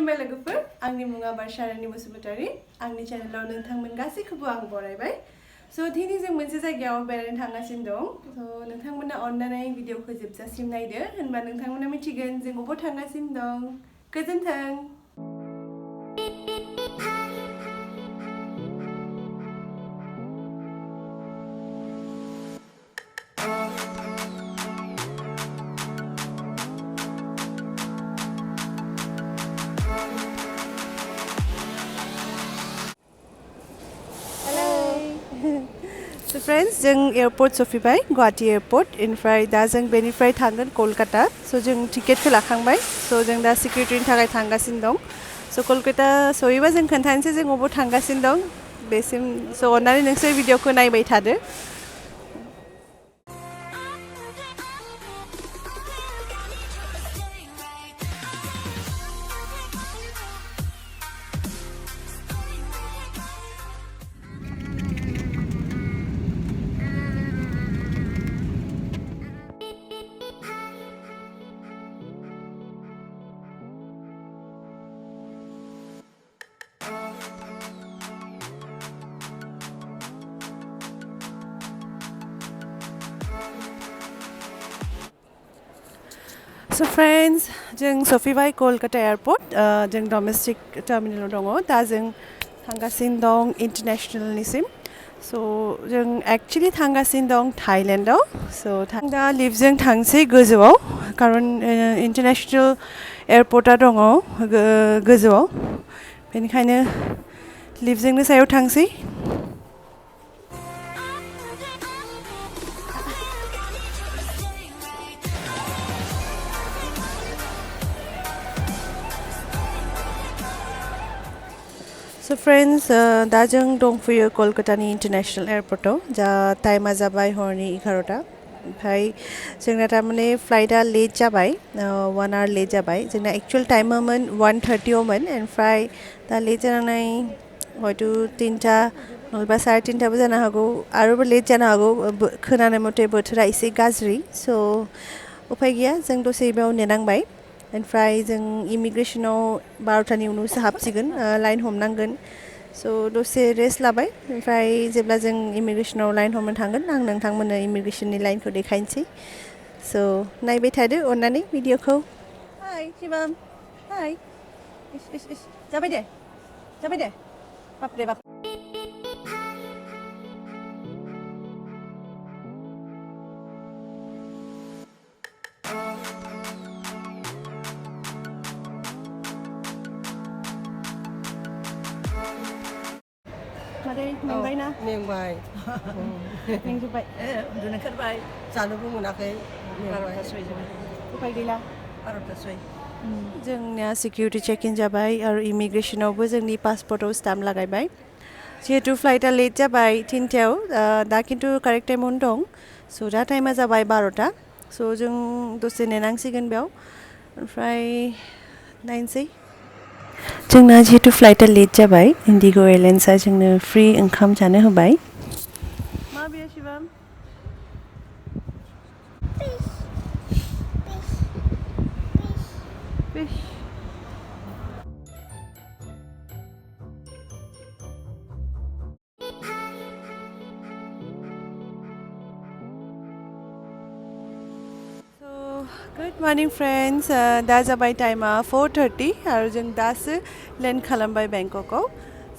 खुलुमबाय लोगोफोर आंनि मुङा बारशारानि बसुमतारी आंनि चेनेलाव नोंथांमोन गासैखौबो आं बरायबाय स' दिनै जों मोनसे जायगायाव बेरायनो थांगासिनो दं स' नोंथांमोना अननानै भिडिअखौ जोबजासिम नायदो होनबा नोंथांमोना मिथिगोन जों बबाव थांगासिनो दं गोजोन्थों So friends, जों एयारपोर्ट सफैबाय गुवाहाटी एयारपोर्ट इनिफ्राय दा जों बेनिफ्राय थांगोन कलकाता स' जों टिकेटखौ लाखांबाय स' जों दा सिकिउरिटिनि थाखाय थांगासिनो दं स' कलकाता सहैबा जों खोन्थानोसै जों बबाव थांगासिनो दं बेसिम स' अननानै नोंसोर भिडिअखौ नायबाय थादो So friends, जों सफैबाय कलकाता एयारपोर्ट जों डमेस्टिक टार्मिनेलाव दङ दा जों थांगासिनो दं इन्टारनेसनेलनिसिम स' जों एक्चुअलि थांगासिनो दं थाइलेण्डआव स' दा लिफ्टजों थांसै गोजौआव खारन इन्टारनेसनेल एयारपर्टआ दङ गोजौआव बेनिखायनो लिफ्टजोंनो सायाव थांसै So friends, दा जों दंफैयो कलकातानि इन्टारनेसनेल एयारपर्टआव जा टाइमा जाबाय हरनि 11टा ओमफ्राय जोंना थारमाने फ्लाइटआ लेट जाबाय 1 आवर लेट जाबाय जोंना एक्चुअल टाइमामोन 1:30आवमोन ओमफ्राय दा लेट जानानै हयथ' 3टा नङाबा 3:30टाबो जानो हागौ आरोबो लेट जानो हागौ खोनानाय मथे बोथोरा एसे गाज्रि स' उफाय गैया जों दसे बेयाव नेनांबाय ओमफ्राय जों इमिग्रेसनाव 12टानि उनावसो हाबसिगोन लाइन हमनांगोन स' दसे रेस्ट लाबाय ओमफ्राय जेब्ला जों इमिग्रेसनाव लाइन हमनो थांगोन आं नोंथांमोननो इमिग्रेसननि लाइनखौ देखायनोसै स' नायबाय थादो अननानै भिडिअखौ हाय शिबम हाय जाबाय दे बापरे बाप मादै मेंबायना मेंबाय मेंजोब्बाय उन्दुनो ओंखारबाय जानोबो मोनाखै 12ता सयजोबबाय उफाय गैला 12ता सय जोंनिया सिकिउरिटि चेक इन जाबाय आरो इमिग्रेसनावबो जोंनि पासपर्टआव स्टाम्प लागायबाय जिहेतु फ्लाइटआ लेट जाबाय 3टायाव दा खिन्थु कारेक्ट टाइमावनो दं स' दा टाइमा जाबाय 12टा स' जों दसे नेनांसिगोन बेयाव ओमफ्राय नायनोसै जोंना जिहेतु फ्लाइटआ लेट जाबाय इन्डिग' एयारलाइन्सआ जोंनो फ्रि ओंखाम जानो होबाय मा बेयो Shivam fish Good morning friends, दा जाबाय टाइमा 4:30 आरो जों दासो लेन्ड खालामबाय बेंककआव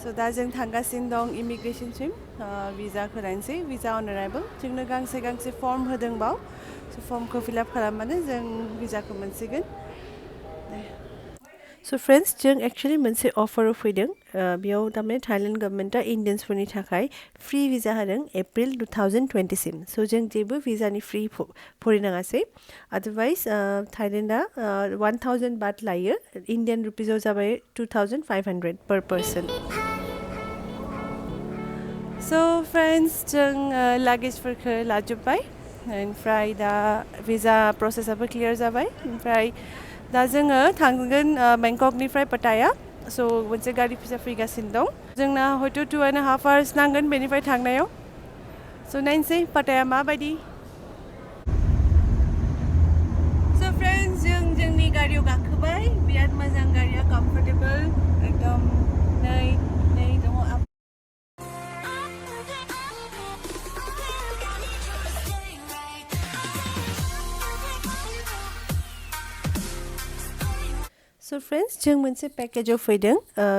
स' दा जों थांगासिनो दं इमिग्रेसनसिम भिजाखौ लायनोसै भिजा अन एराइभेल जोंनो गांसे फर्म होदों बाव स' फर्मखौ फिलआप खालामबानो जों भिजाखौ मोनसिगोन स' फ्रेन्ड्स जों एक्चुअलि मोनसे अफाराव फैदों बेयाव थारमाने थाइलेण्ड गभर्नमेन्टआ इन्डियान्सफोरनि थाखाय फ्रि भिजा होदों एप्रिल 2020सिम स' जों जेबो भिजानि फ्रि फरायनाङासै आदारवाइज थाइलेण्डआ 1000 बात लायो इन्डियान रुपिसाव जाबाय 2500 पर पर्सन स' फ्रेन्ड्स जों लागेजफोरखौ लाजोब्बाय ओमफ्राय दा भिजा प्रसेसआबो क्लियार जाबाय ओमफ्राय दा जोङो थांगोन बेंककनिफ्राय पाटाया स' मोनसे गारि फिसा फैगासिनो दं जोंना हयथ' 2.5 आवार्स नांगोन बेनिफ्राय थांनायाव स' नायनोसै पाटाया माबायदि स' फ्रेन्ड्स जों जोंनि गारियाव गाखोबाय बिराद मोजां गारिया कम्फर्टेबल So friends, जों मोनसे पेकेजाव फैदों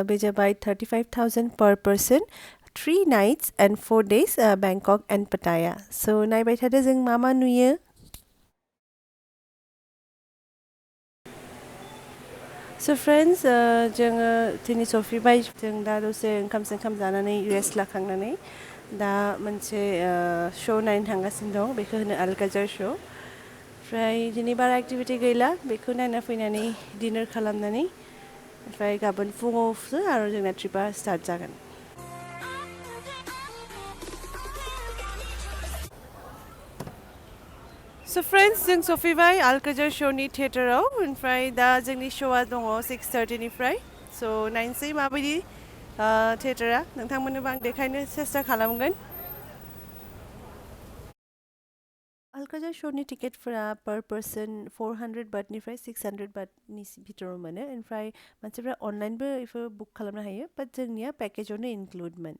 बे जाबाय 35,000 per person 3 nights and 4 days Bangkok and Pattaya. So नायबाय थादो जों मा नुयो. So friends, जोङो दिनै सफैबाय जों दा दसे ओंखाम जानानै रेस्ट लाखांनानै दा मोनसे शो नायनो थांगासिनो दं बेखौ होनो अलकाजार शो. ओमफ्राय दिनै बारा एक्टिभिटि गैला बेखौ नायना फैनानै डिनार खालामनानै ओमफ्राय गाबोन फुङावसो आरो जोंना ट्रिपा स्टार्ट जागोन. So friends, जों सफैबाय अलकाजार श'नि थिएटाराव ओमफ्राय दा जोंनि श'आ दङ 6:30 निफ्राय. So नायनोसै माबायदि थिएटारा नोंथांमोननोबो आं देखायनो सेस्था खालामगोन. अलकाजार श'नि टिकेटफोरा पर पर्सन 400 बाटनिफ्राय 600 बाटनि भितराव मोनो ओमफ्राय मानसिफ्रा अनलाइनबो बेफोर बुक खालामनो हायो बाट जोंनिया पेकेजावनो इनक्लुडमोन.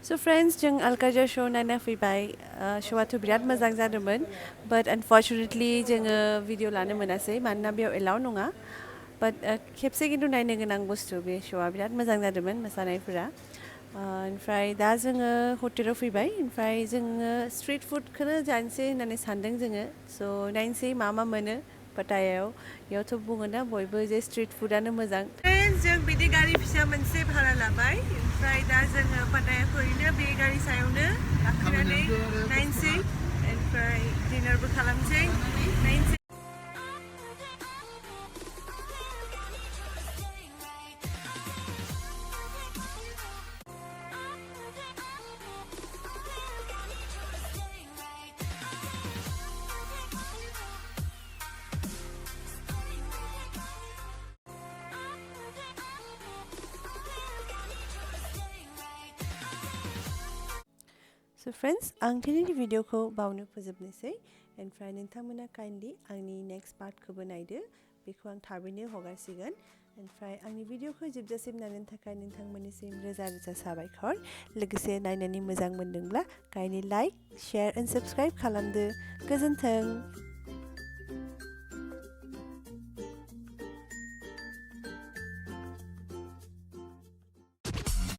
So friends, जों अलकाजार शो नायना फैबाय. श'आथ' बिराद मोजां जादोंमोन बाट अनफर्चुनेटलि जोङो भिडिअ लानो मोनासै मानोना बेयाव एलाउ नङा. बाट खेबसे खिन्थु नायनो गोनां बुस्थु बे श'आ बिराद मोजां जादोंमोन मोसानायफोरा. ओमफ्राय दा जोङो हटेलाव फैबाय ओमफ्राय जोङो स्ट्रिट फुडखौनो जानोसै होननानै सानदों जोङो. स' नायनोसै मा मोनो पाटायाव. बेयावथ' बुङोना बयबो जे स्ट्रिट फुडानो मोजां. जों बिदि गारि फिसा मोनसे भारा लाबाय ओमफ्राय दा जोङो पाटायाखौनो बे गारि सायावनो गाखोनानै नायनोसै ओमफ्राय डिनारबो खालामसै नायनोसै. So friends, आं दिनैनि भिडिअखौ बावनो फोजोबनोसै ओमफ्राय नोंथांमोना काइन्डलि आंनि नेक्स्ट पार्टखौबो नायदो बेखौ आं थाबैनो हगारसिगोन. ओमफ्राय आंनि भिडिअखौ जोबजासिम नायनो थाखाय नोंथांमोननिसिम रोजा रोजा साबायखर. लोगोसे नायनानै मोजां मोनदोंब्ला काइन्डलि लाइक, शेयार एन्ड साबस्क्राइब खालामदो. गोजोन्थों.